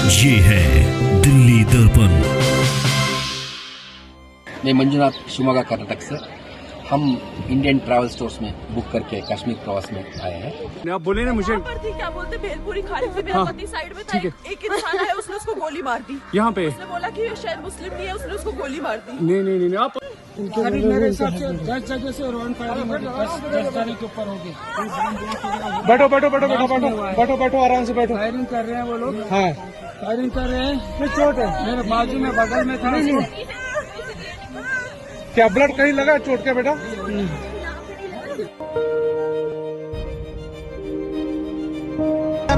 ये है दिल्ली दर्पण। मैं मंजुनाथ शिवमोगा कर्नाटक से। हम इंडियन ट्रैवल स्टोर्स में बुक करके कश्मीर प्रवास में आए हैं। आप बोले ना मुझे वहाँ पर थी, क्या बोलते भेलपुरी खाने से मेरा पति साइड में था, एक इंसान आया, उसने उसको गोली मार दी। यहाँ पे उसने बोला कि ये शायद मुस्लिम नहीं है, उसने उसको गोली मार दी। नहीं आप मेरे हिसाब से 10 जगह से रॉन फायरिंग होगी, 10 तारीख के ऊपर होगी। बैठो आराम से बैठो। फायरिंग कर रहे हैं वो लोग, हाँ फायरिंग कर रहे हैं। चोट है मेरे बाजू में, बगल में था। क्या ब्लड कहीं लगा चोट के बेटा?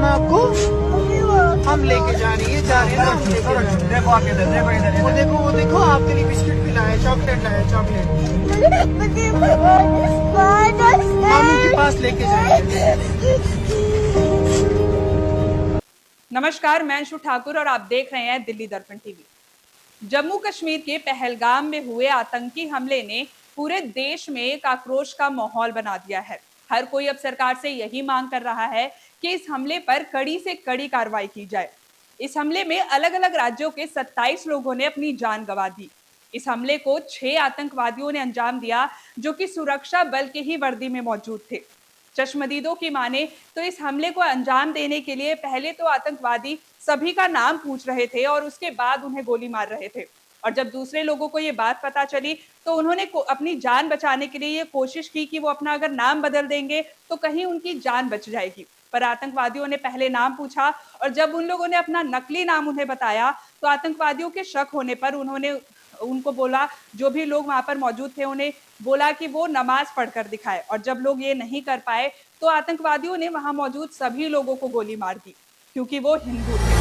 आपको हम लेके जा रही है, जा रहे हैं ना, हम लेके जा रहे हैं। देखो आके देखो इधर, वो देखो आपके लिए बिस्किट भी लाए, चॉकलेट लाए, चॉकलेट मामू के पास लेके जाएंगे। नमस्कार, मैं अंशु ठाकुर और आप देख रहे हैं दिल्ली दर्पण टीवी। जम्मू कश्मीर के पहलगाम में हुए आतंकी हमले ने पूरे देश में एक आक्रोश का माहौल बना दिया है। हर कोई अब सरकार से यही मांग कर रहा है कि इस हमले पर कड़ी से कड़ी कार्रवाई की जाए। इस हमले में अलग अलग राज्यों के 27 लोगों ने अपनी जान गंवा दी। इस हमले को 6 आतंकवादियों ने अंजाम दिया, जो कि सुरक्षा बल के ही वर्दी में मौजूद थे। चश्मदीदों की माने तो इस हमले को अंजाम देने के लिए पहले तो आतंकवादी सभी का नाम पूछ रहे थे और उसके बाद उन्हें गोली मार रहे थे। और जब दूसरे लोगों को ये बात पता चली तो उन्होंने अपनी जान बचाने के लिए ये कोशिश की कि वो अपना अगर नाम बदल देंगे तो कहीं उनकी जान बच जाएगी। पर आतंकवादियों ने पहले नाम पूछा और जब उन लोगों ने अपना नकली नाम उन्हें बताया तो आतंकवादियों के शक होने पर उन्होंने उनको बोला, जो भी लोग वहां पर मौजूद थे उन्हें बोला कि वो नमाज पढ़कर दिखाए। और जब लोग ये नहीं कर पाए तो आतंकवादियों ने वहां मौजूद सभी लोगों को गोली मार दी, क्योंकि वो हिंदू थे।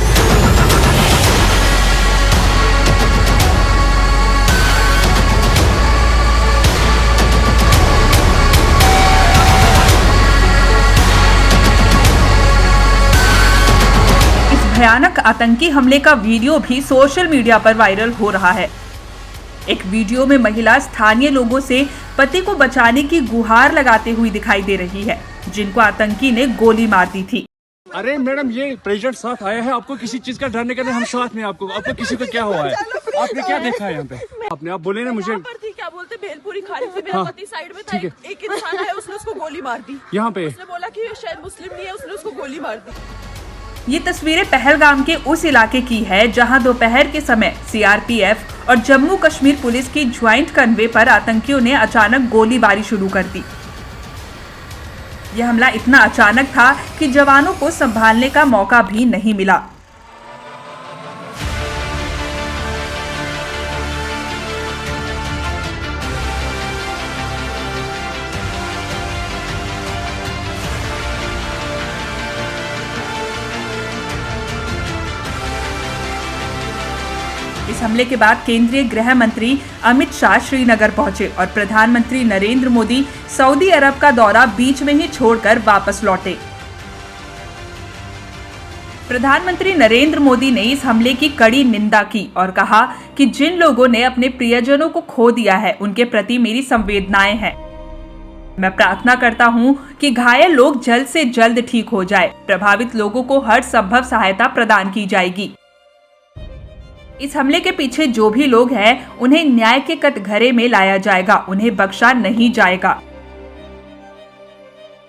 भयानक आतंकी हमले का वीडियो भी सोशल मीडिया पर वायरल हो रहा है। एक वीडियो में महिला स्थानीय लोगों से पति को बचाने की गुहार लगाते हुई दिखाई दे रही है, जिनको आतंकी ने गोली मार दी थी। अरे मैडम, ये प्रेसिडेंट साथ आया है, आपको किसी चीज का डर नहीं करना। हम साथ में, आपको किसी को क्या हुआ है? आपने क्या देखा है यहाँ पे? आप बोले ना मुझे। वहाँ पर थी, क्या बोलते भेलपुरी खाने से मेरा पति साइड में था, एक इंसान आया, उसने उसको गोली मार दी। यहाँ पे उसने बोला कि ये शायद मुस्लिम नहीं है, उसने उसको गोली मार दी। ये तस्वीरें पहलगाम के उस इलाके की है जहां दोपहर के समय सीआरपीएफ और जम्मू कश्मीर पुलिस की ज्वाइंट कन्वे पर आतंकियों ने अचानक गोलीबारी शुरू कर दी। यह हमला इतना अचानक था कि जवानों को संभालने का मौका भी नहीं मिला। इस हमले के बाद केंद्रीय गृह मंत्री अमित शाह श्रीनगर पहुंचे और प्रधानमंत्री नरेंद्र मोदी सऊदी अरब का दौरा बीच में ही छोड़कर वापस लौटे। प्रधानमंत्री नरेंद्र मोदी ने इस हमले की कड़ी निंदा की और कहा कि जिन लोगों ने अपने प्रियजनों को खो दिया है उनके प्रति मेरी संवेदनाएं हैं। मैं प्रार्थना करता हूं कि घायल लोग जल्द से जल्द ठीक हो जाए। प्रभावित लोगों को हर संभव सहायता प्रदान की जाएगी। इस हमले के पीछे जो भी लोग हैं उन्हें न्याय के कटघरे में लाया जाएगा, उन्हें बख्शा नहीं जाएगा।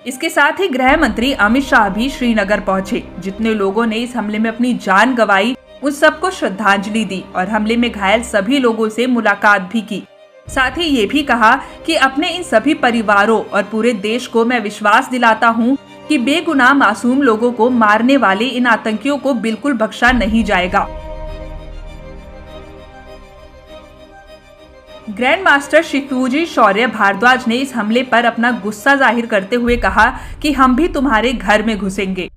इसके साथ ही गृह मंत्री अमित शाह भी श्रीनगर पहुंचे। जितने लोगों ने इस हमले में अपनी जान गंवाई उन सबको श्रद्धांजलि दी और हमले में घायल सभी लोगों से मुलाकात भी की। साथ ही ये भी कहा कि अपने इन सभी परिवारों और पूरे देश को मैं विश्वास दिलाता हूं कि बेगुनाह मासूम लोगों को मारने वाले इन आतंकियों को बिल्कुल बख्शा नहीं जाएगा। ग्रैंड मास्टर शितूजी शौर्य भारद्वाज ने इस हमले पर अपना गुस्सा जाहिर करते हुए कहा कि हम भी तुम्हारे घर में घुसेंगे।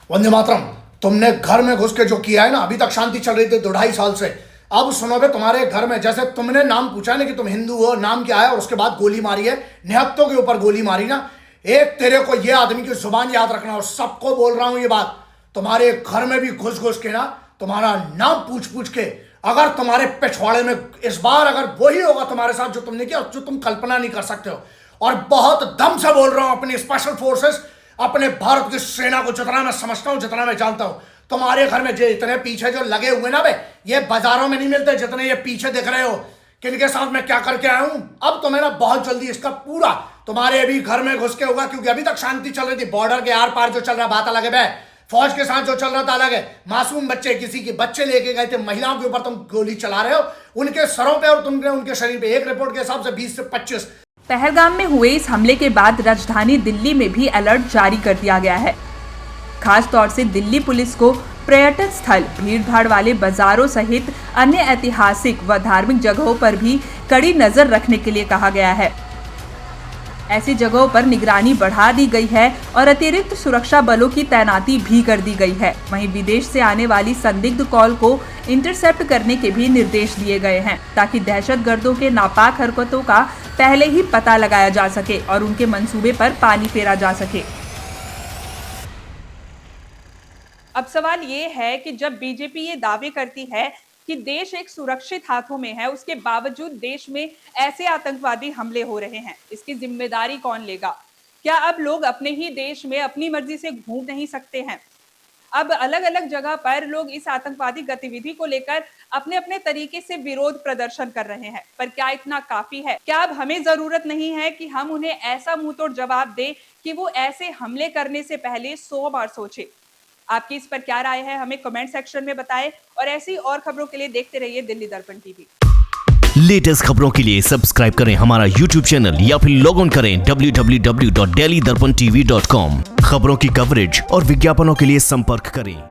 वंदे मातरम, तुमने घर में घुस के जो किया है ना, अभी तक शांति चल रही थी 2-2.5 साल से। अब सुनोगे तुम्हारे घर में, जैसे तुमने नाम पूछा ना कि तुम हिंदू हो, नाम क्या है, और उसके बाद गोली मारी है, निहत्तों के ऊपर गोली मारी ना। एक तेरे को ये आदमी की जुबान याद रखना, और सबको बोल रहा हूं ये बात, तुम्हारे घर में भी घुस घुस के ना तुम्हारा नाम पूछ पूछ के, अगर तुम्हारे पिछवाड़े में इस बार अगर वही होगा तुम्हारे साथ जो तुमने किया, जो तुम कल्पना नहीं कर सकते हो। और बहुत दम से बोल रहा हूं, अपनी स्पेशल फोर्सेस, अपने भारत की सेना को जितना मैं समझता हूं, जितना मैं जानता हूं, तुम्हारे घर में जो इतने पीछे जो लगे हुए ना बे, ये बाजारों में नहीं मिलते जितने ये पीछे दिख रहे हो। किनके साथ मैं क्या करके आया हूं, अब तुम्हें ना बहुत जल्दी इसका पूरा तुम्हारे भी घर में घुस के होगा, क्योंकि अभी तक शांति चल रही थी। बॉर्डर के आर पार जो चल रहा बात अलग है बे, फौज के साथ जो चल रहा था अलग है। मासूम बच्चे, किसी के बच्चे लेके गए थे, महिलाओं के ऊपर तुम गोली चला रहे हो, उनके सरों पे और तुमने उनके शरीर पे। एक रिपोर्ट के हिसाब से 20 से 25। पहलगाम में हुए इस हमले के बाद राजधानी दिल्ली में भी अलर्ट जारी कर दिया गया है। खास तौर से दिल्ली पुलिस को पर्यटन स्थल, भीड़भाड़ वाले बाजारों सहित अन्य ऐतिहासिक व धार्मिक जगहों पर भी कड़ी नजर रखने के लिए कहा गया है। ऐसी जगहों पर निगरानी बढ़ा दी गई है और अतिरिक्त सुरक्षा बलों की तैनाती भी कर दी गई है। वहीं विदेश से आने वाली संदिग्ध कॉल को इंटरसेप्ट करने के भी निर्देश दिए गए हैं, ताकि दहशतगर्दों के नापाक हरकतों का पहले ही पता लगाया जा सके और उनके मंसूबे पर पानी फेरा जा सके। अब सवाल ये है कि जब बीजेपी ये दावे करती है कि देश एक सुरक्षित हाथों में है, उसके बावजूद देश में ऐसे आतंकवादी हमले हो रहे हैं, इसकी जिम्मेदारी कौन लेगा? क्या अब लोग अपने ही देश में अपनी मर्जी से घूम नहीं सकते हैं? अब अलग अलग जगह पर लोग इस आतंकवादी गतिविधि को लेकर अपने अपने तरीके से विरोध प्रदर्शन कर रहे हैं, पर क्या इतना काफी है? क्या अब हमें जरूरत नहीं है कि हम उन्हें ऐसा मुंहतोड़ जवाब दें कि वो ऐसे हमले करने से पहले 100 बार सोचे? आपकी इस पर क्या राय है, हमें कमेंट सेक्शन में बताएं और ऐसी और खबरों के लिए देखते रहिए दिल्ली दर्पण टीवी। लेटेस्ट खबरों के लिए सब्सक्राइब करें हमारा YouTube चैनल या फिर लॉग ऑन करें www.delhidarpantv.com। खबरों की कवरेज और विज्ञापनों के लिए संपर्क करें।